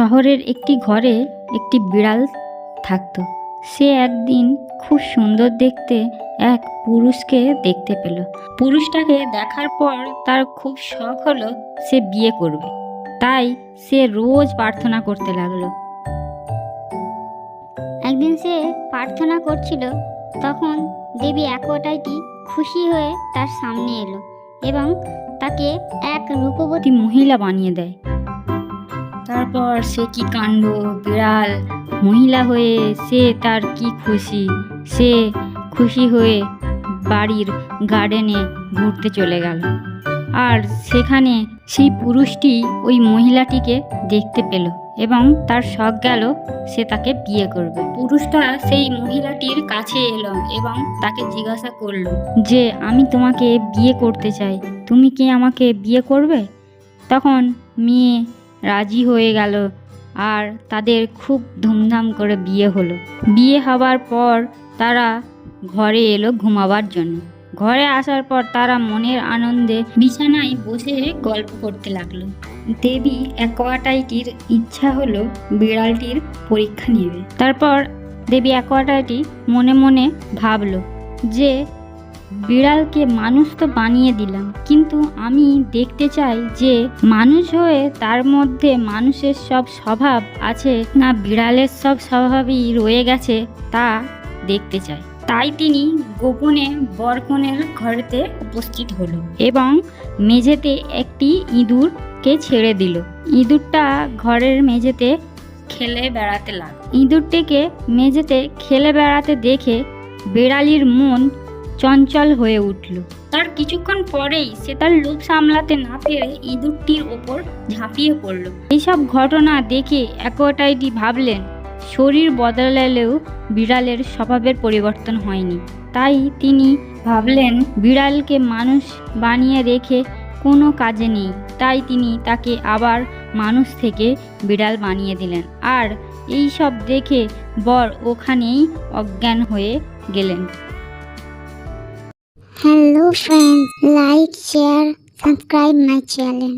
শহরের একটি ঘরে একটি বিড়াল থাকত। সে একদিন খুব সুন্দর দেখতে এক পুরুষকে দেখতে পেল। পুরুষটাকে দেখার পর তার খুব শখ হলো সে বিয়ে করবে। তাই সে রোজ প্রার্থনা করতে লাগলো। একদিন সে প্রার্থনা করছিল, তখন দেবী অ্যাকোয়াটাইটি খুশি হয়ে তার সামনে এলো এবং তাকে এক রূপবতী মহিলা বানিয়ে দেয়। তারপর সে কি কাণ্ড, বিড়াল মহিলা হয়ে সে তার কি খুশি। সে খুশি হয়ে বাড়ির গার্ডেনে ঘুরতে চলে গেল। আর সেখানে সেই পুরুষটি ওই মহিলাটিকে দেখতে পেল এবং তার শখ গেল সে তাকে বিয়ে করবে। পুরুষটা সেই মহিলাটির কাছে এলো এবং তাকে জিজ্ঞাসা করলো যে আমি তোমাকে বিয়ে করতে চাই, তুমি কি আমাকে বিয়ে করবে? তখন মেয়ে রাজি হয়ে গেল আর তাদের খুব ধুমধাম করে বিয়ে হলো। বিয়ে হবার পর তারা ঘরে এলো ঘুমাবার জন্য। ঘরে আসার পর তারা মনের আনন্দে বিছানায় বসে গল্প করতে লাগলো। দেবী অ্যাকোয়াটাইটির ইচ্ছা হলো বিড়ালটির পরীক্ষা নেবে। তারপর দেবী অ্যাকোয়াটাইটি মনে মনে ভাবলো যে বিড়ালকে মানুষ তো বানিয়ে দিলাম, কিন্তু আমি দেখতে চাই যে মানুষ হয়ে তার মধ্যে মানুষের সব স্বভাব আছে না বিড়ালের সব স্বভাবই রয়ে গেছে তা দেখতে চাই। তাই তিনি গোপনে বরকনের ঘরেতে উপস্থিত হলো এবং মেঝেতে একটি ইঁদুরকে ছেড়ে দিল। ইঁদুরটা ঘরের মেঝেতে খেলে বেড়াতে লাগলো। ইঁদুরটিকে মেঝেতে খেলে বেড়াতে দেখে বিড়ালির মন চঞ্চল হয়ে উঠল। তার কিছুক্ষণ পরেই সে তার লোভ সামলাতে না পেরে ইঁদুরটির ওপর ঝাঁপিয়ে পড়ল। এইসব ঘটনা দেখে অ্যাকোয়াটাইটি ভাবলেন শরীর বদলালেও বিড়ালের স্বভাবের পরিবর্তন হয়নি। তাই তিনি ভাবলেন বিড়ালকে মানুষ বানিয়ে রেখে কোনো কাজে নেই। তাই তিনি তাকে আবার মানুষ থেকে বিড়াল বানিয়ে দিলেন। আর এই সব দেখে বর ওখানেই অজ্ঞান হয়ে গেলেন। Hello friends, like, share, subscribe my channel.